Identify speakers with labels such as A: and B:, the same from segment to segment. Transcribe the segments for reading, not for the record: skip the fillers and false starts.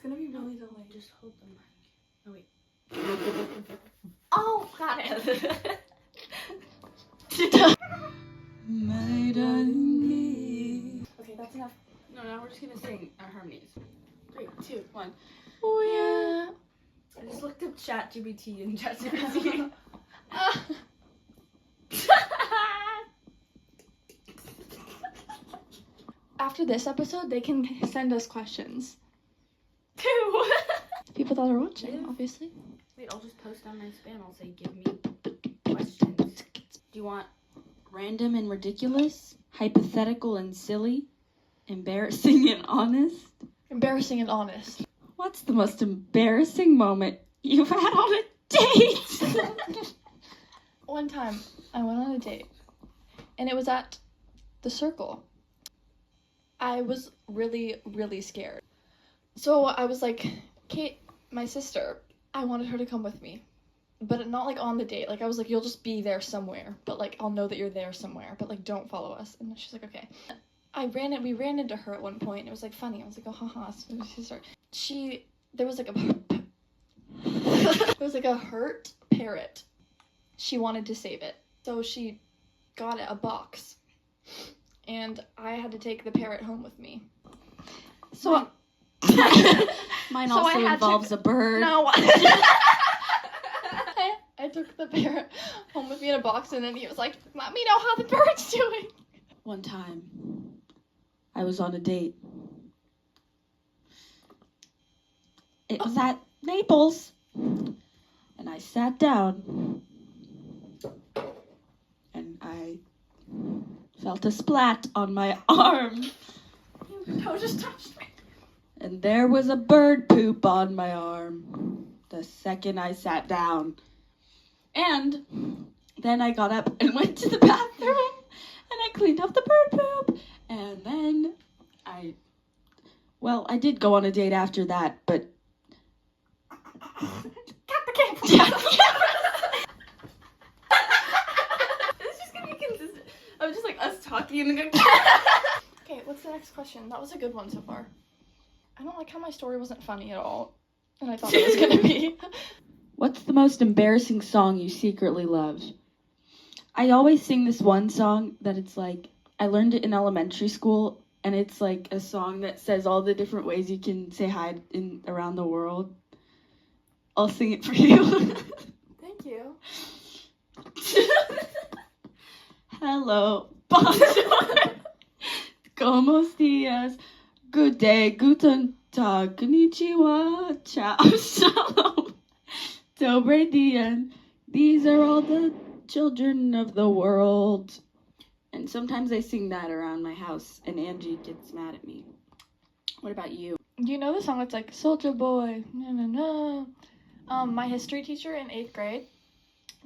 A: gonna be really delayed.
B: Just hold the mic. Oh, wait. Oh, got it.
A: My darling.
B: Okay, that's enough. No, now we're just gonna sing our harmonies. 3, 2, 1.
A: Oh yeah.
B: I just looked up ChatGPT and ChatGPT.
A: After this episode, they can send us questions.
B: 2.
A: People that are watching, obviously.
B: Wait, I'll just post on my spam. I'll say, give me questions. Do you want random and ridiculous, hypothetical and silly, embarrassing and honest?
A: Embarrassing and honest.
B: What's the most embarrassing moment you've had on a date?
A: One time, I went on a date, and it was at the Circle. I was really, really scared. So I was like, Kate, my sister, I wanted her to come with me. But not like on the date. Like I was like, you'll just be there somewhere. But like, I'll know that you're there somewhere. But like, don't follow us. And she's like, okay. We ran into her at one point. And it was like funny. I was like, oh, haha. Sister. There was like a hurt parrot. She wanted to save it. So she got a box. And I had to take the parrot home with me. So
B: Mine
A: So
B: also
A: I had
B: involves
A: to-
B: a bird.
A: No. I took the parrot home with me in a box, and then he was like, let me know how the bird's doing.
B: One time, I was on a date. It was at Naples. And I sat down. And I felt a splat on my arm.
A: Your toe just touched me.
B: And there was a bird poop on my arm the second I sat down. And then I got up and went to the bathroom and I cleaned up the bird poop. And then I did go on a date after that, but...
A: Cut the camera.
B: It's just gonna be consistent. I'm just like us talking and then
A: Okay, what's the next question? That was a good one so far. I don't like how my story wasn't funny at all. And I thought it was gonna be.
B: What's the most embarrassing song you secretly love? I always sing this one song that it's like, I learned it in elementary school, and it's like a song that says all the different ways you can say hi around the world. I'll sing it for you.
A: Thank you.
B: Hello, bonjour, como dias, good day, guten tag, konnichiwa, ciao, shalom, dobre dia. These are all the children of the world. And sometimes I sing that around my house, and Angie gets mad at me. What about you?
A: You know the song that's like, Soldier Boy, na na na. My history teacher in 8th grade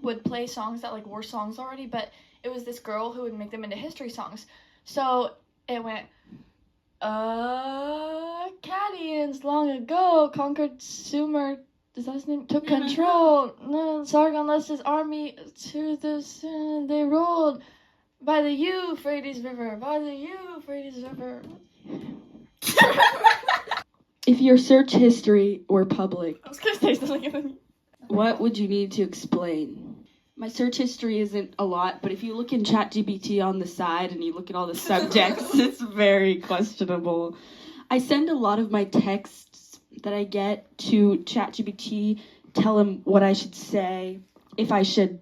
A: would play songs that like were songs already, but it was this girl who would make them into history songs. So it went, Akkadians long ago conquered Sumer, is that his name? Took control. No, Sargon led his army to the sun. They rolled by the Euphrates River, by the Euphrates River.
B: If your search history were public,
A: I was gonna say something and then
B: what would you need to explain? My search history isn't a lot, but if you look in ChatGPT on the side and you look at all the subjects, it's very questionable. I send a lot of my texts that I get to ChatGPT, tell him what I should say, if I should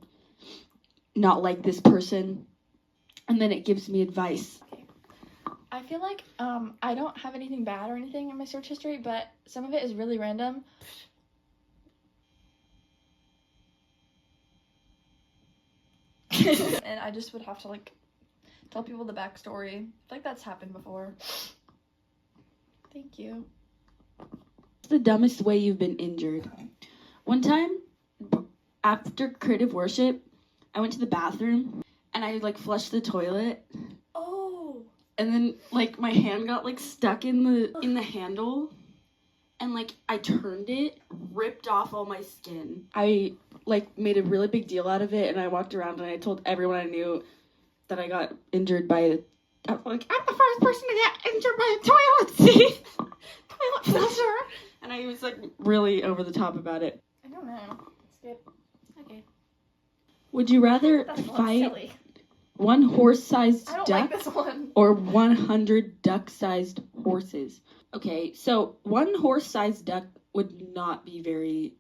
B: not like this person, and then it gives me advice.
A: I feel like I don't have anything bad or anything in my search history, but some of it is really random. And I just would have to like tell people the backstory. I feel like that's happened before. Thank you.
B: What's the dumbest way you've been injured? One time, after creative worship, I went to the bathroom and I like flushed the toilet.
A: Oh.
B: And then, like, my hand got, like, stuck in the handle. And, like, I turned it, ripped off all my skin. I, like, made a really big deal out of it. And I walked around and I told everyone I knew that I got injured by I was like, I'm the first person to get injured by a toilet seat. Toilet flusher. And like really over the top about it.
A: I don't know. Skip. Okay.
B: Would you rather
A: That's a little
B: fight
A: silly.
B: one horse-sized
A: I don't
B: duck
A: like this one.
B: or 100 duck-sized horses? Okay, so one horse-sized duck would not be very...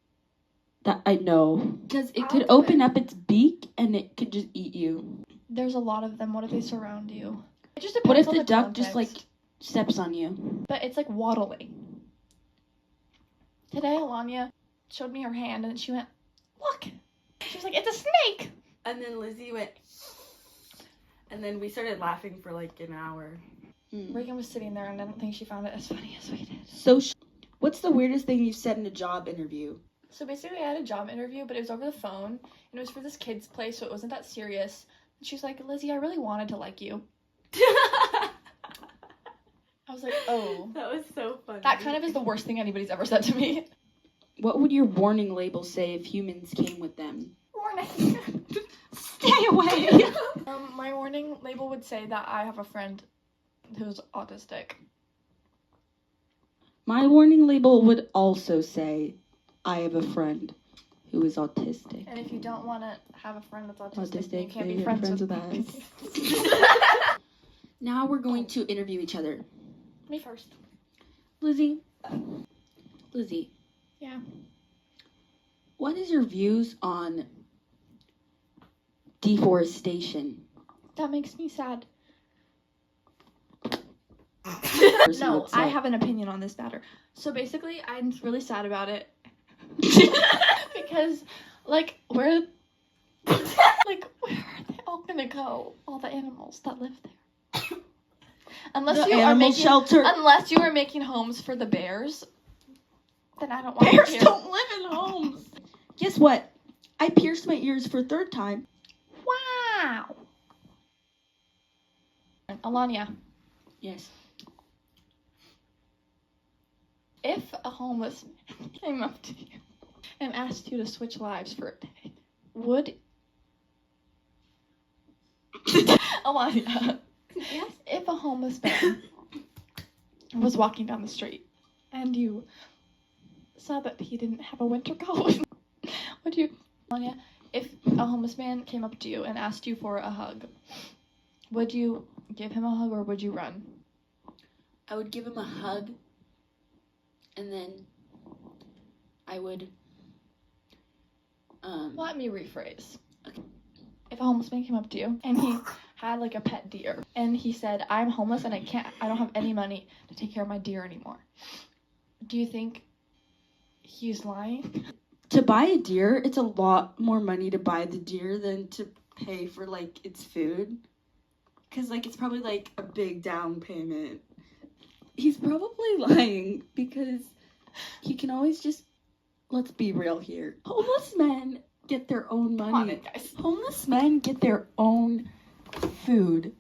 B: That I know. Because it could open up its beak and it could just eat you.
A: There's a lot of them. What if they surround you? It just
B: What
A: depends
B: if
A: on
B: the
A: the
B: duck just,
A: context.
B: like, steps on you?
A: But it's like waddling. Today, Alanya showed me her hand and she went, look. She was like, it's a snake.
B: And then Lizzie went... And then we started laughing for, like, an hour.
A: Reagan was sitting there and I don't think she found it as funny as we did.
B: So, what's the weirdest thing you've said in a job interview?
A: So basically I had a job interview, but it was over the phone, and it was for this kid's play, so it wasn't that serious. And she was like, Lizzie, I really wanted to like you. I was like, oh.
B: That was so funny.
A: That kind of is the worst thing anybody's ever said to me.
B: What would your warning label say if humans came with them?
A: Warning.
B: Stay away!
A: My warning label would say that I have a friend who's autistic.
B: My warning label would also say, I have a friend who is autistic.
A: And if you don't want to have a friend that's autistic, you
B: Autistic,
A: can't be
B: you're
A: friends with
B: us. Now we're going to interview each other.
A: Me first.
B: Lizzie.
A: Yeah.
B: What is your views on deforestation?
A: That makes me sad.
B: Person
A: No,
B: would say.
A: I have an opinion on this matter. So basically, I'm really sad about it. Because, like, where are they all gonna go? All the animals that live there. Unless
B: The
A: you are
B: animal
A: making,
B: shelter.
A: unless you are making homes for the bears, then I don't want
B: Bears
A: to.
B: don't live in homes. Guess what? I pierced my ears for a third time.
A: Wow. Alanya,
B: Yes.
A: if a homeless man came up to you and asked you to switch lives for a day, would Alanya,
B: Yes.
A: if a homeless man was walking down the street and you saw that he didn't have a winter coat, would you, Alanya, if a homeless man came up to you and asked you for a hug, would you give him a hug or would you run?
B: I would give him a hug, and then I would,
A: Let me rephrase.
B: Okay.
A: If a homeless man came up to you and he had like a pet deer and he said, I'm homeless and I don't have any money to take care of my deer anymore, do you think he's lying?
B: to buy a deer, it's a lot more money to buy the deer than to pay for, like, its food. Because, like, it's probably, like, a big down payment. He's probably lying because he can always just, let's be real here. Homeless men get their own money.
A: Come on in, guys.
B: Homeless men get their own food,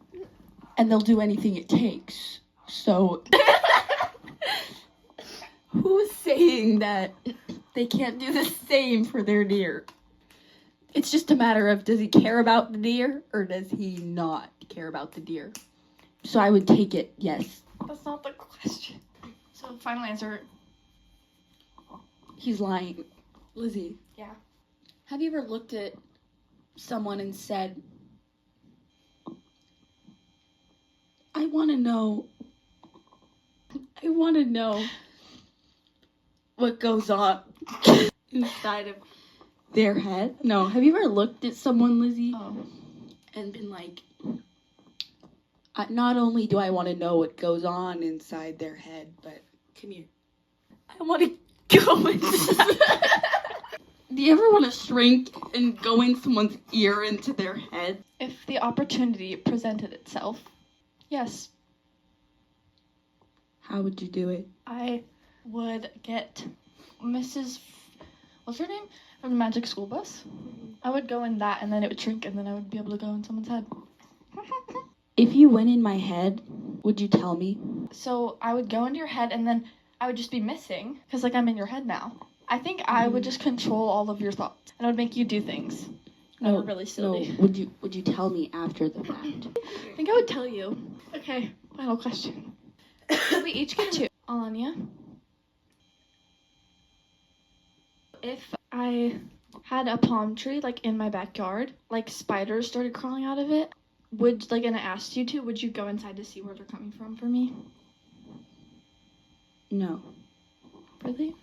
B: and they'll do anything it takes. So, who's saying that they can't do the same for their deer? It's just a matter of, does he care about the deer, or does he not care about the deer? So I would take it, yes.
A: That's not the question. So final answer.
B: He's lying. Lizzie.
A: Yeah.
B: Have you ever looked at someone and said, I want to know what goes on inside of their head? No. Have you ever looked at someone, Lizzie,
A: Oh.
B: and been like, not only do I want to know what goes on inside their head, but come here. I want to go inside. Do you ever want to shrink and go in someone's ear into their head?
A: If the opportunity presented itself, yes,
B: How would you do it?
A: I would get Mrs. What's her name? From the Magic School Bus. I would go in that and then it would shrink and then I would be able to go in someone's head.
B: If you went in my head, would you tell me?
A: So I would go into your head and then I would just be missing because like I'm in your head now. I think I would just control all of your thoughts and I would make you do things that were really silly.
B: No. Would you tell me after the fact?
A: I think I would tell you. Okay, final question. So we each get two. Alanya, If I had a palm tree like in my backyard, like spiders started crawling out of it, and I asked you to, would you go inside to see where they're coming from for me?
B: No,
A: Really?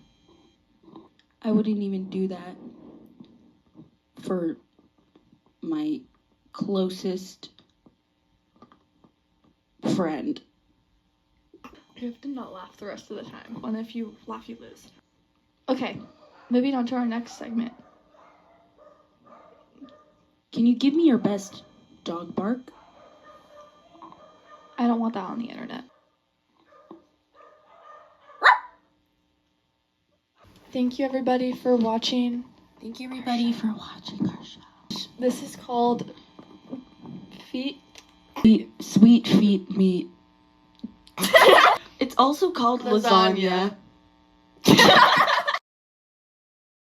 B: I wouldn't even do that for my closest friend.
A: You have to not laugh the rest of the time. And if you laugh, you lose. Okay, moving on to our next segment.
B: Can you give me your best dog bark?
A: I don't want that on the internet. Thank you everybody for watching.
B: Thank you everybody for watching our show.
A: This is called Feet.
B: Sweet feet meat. It's also called
A: Lasagna.
B: lasagna.